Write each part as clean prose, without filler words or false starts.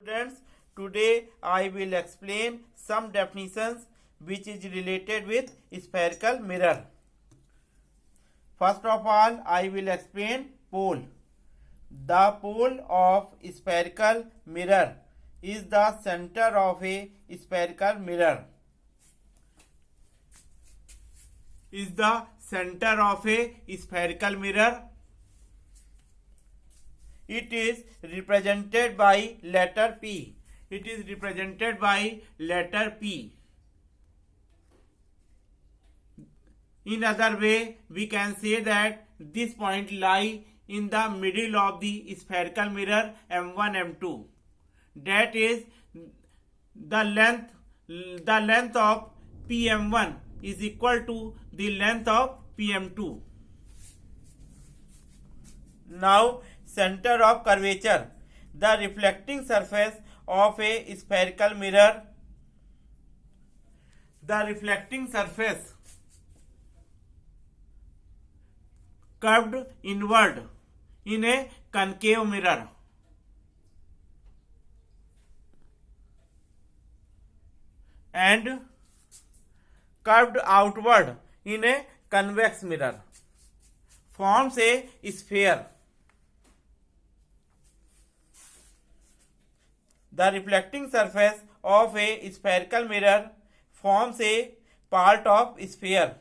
Students, today I will explain some definitions which is related with spherical mirror. First of all, I will explain pole. The pole of spherical mirror is the center of a spherical mirror. Is the center of a spherical mirror. It is represented by letter P. It is represented by letter P. In other way, we can say that this point lie in the middle of the spherical mirror M1, M2. That is the length of PM1 is equal to the length of PM2. Now, center of curvature. The reflecting surface of a spherical mirror. The reflecting surface curved inward in a concave mirror. And curved outward in a convex mirror. Forms a sphere. The reflecting surface of a spherical mirror forms a part of sphere.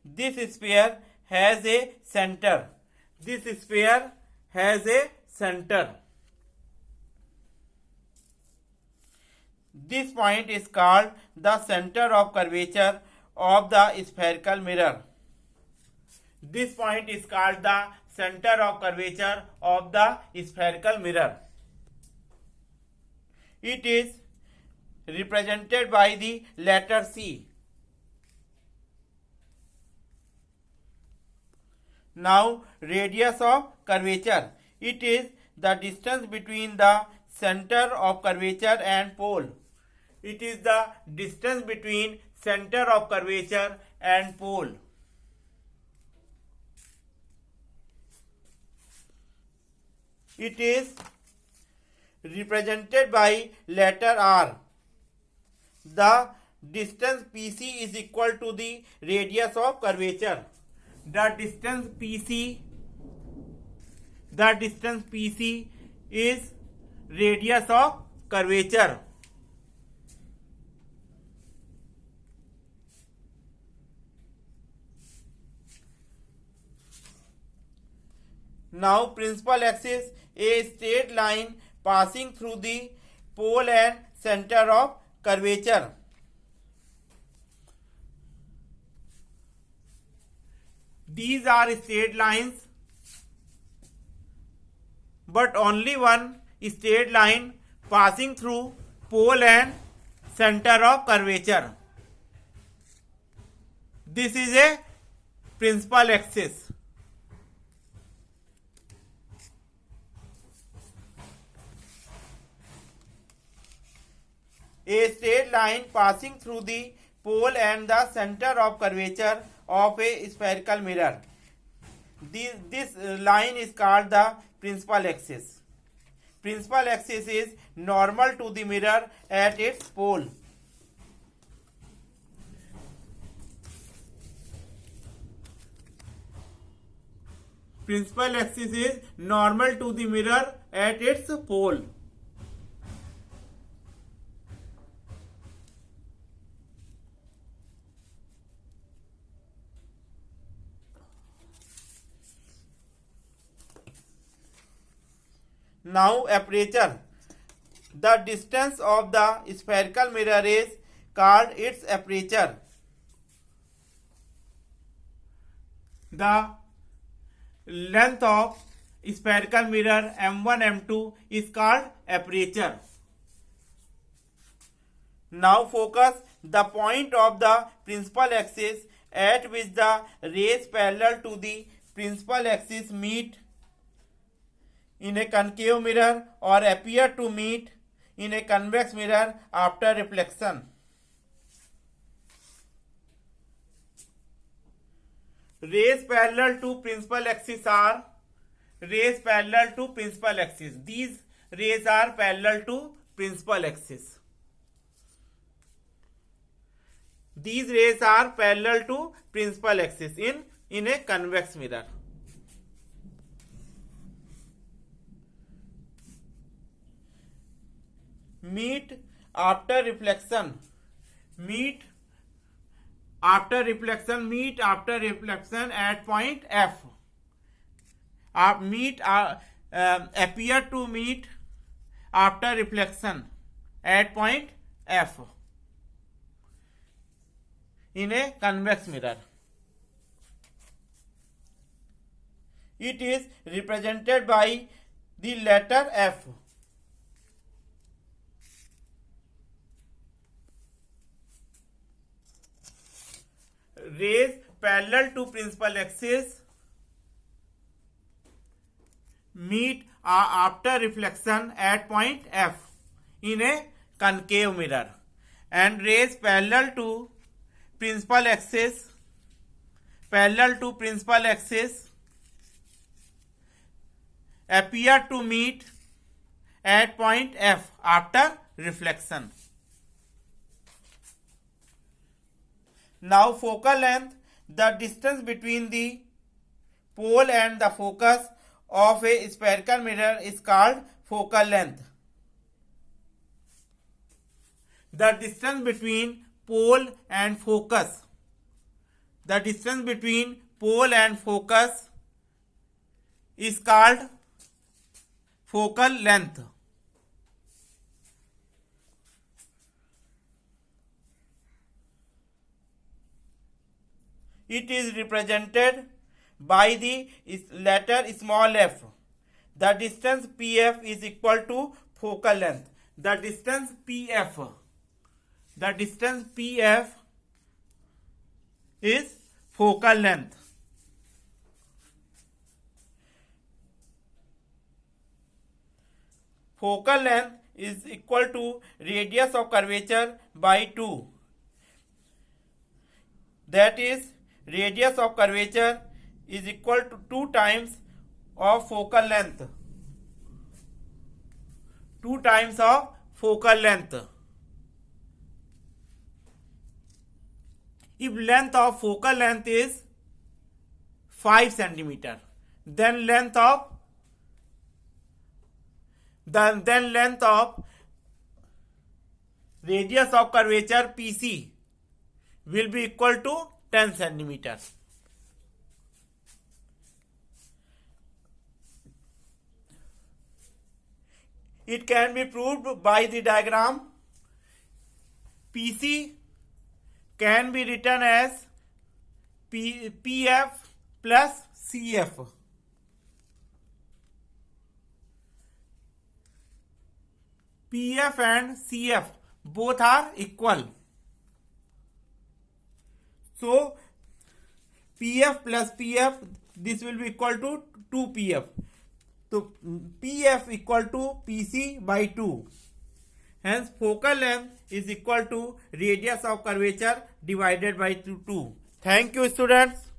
This sphere has a center. This sphere has a center. This point is called the center of curvature of the spherical mirror. This point is called the center of curvature of the spherical mirror. It is represented by the letter C. Now, radius of curvature. It is the distance between the center of curvature and pole. It is the distance between center of curvature and pole. It is represented by letter R. The distance PC is equal to the radius of curvature. The distance PC is radius of curvature. Now, principal axis, a straight line passing through the pole and center of curvature. These are straight lines, but only one straight line passing through pole and center of curvature. This is a principal axis. A straight line passing through the pole and the center of curvature of a spherical mirror. This line is called the principal axis. Principal axis is normal to the mirror at its pole. Principal axis is normal to the mirror at its pole. Now, aperture. The distance of the spherical mirror is called its aperture. The length of spherical mirror M1, M2 is called aperture. Now, focus the point of the principal axis at which the rays parallel to the principal axis meet in a concave mirror or appear to meet in a convex mirror after reflection. Rays parallel to principal axis are rays parallel to principal axis. These rays are parallel to principal axis. These rays are parallel to principal axis in a convex mirror. Meet after reflection at point F. Appear to meet after reflection at point F in a convex mirror. It is represented by the letter F. Rays parallel to principal axis meet after reflection at point F in a concave mirror, and rays parallel to principal axis appear to meet at point F after reflection. Now focal length, the distance between the pole and the focus of a spherical mirror is called focal length. The distance between pole and focus is called focal length. It is represented by the letter small f. The distance PF is equal to focal length. The distance PF is focal length. Focal length is equal to radius of curvature by 2. That is, radius of curvature is equal to 2 times of focal length. 2 times of focal length. If length of focal length is 5 cm, then length of radius of curvature PC will be equal to 10 cm. It can be proved by the diagram. PC can be written as PF plus CF. PF and CF both are equal. So PF plus PF, this will be equal to 2PF. So PF equal to PC by 2. Hence focal length is equal to radius of curvature divided by 2. Thank you, students.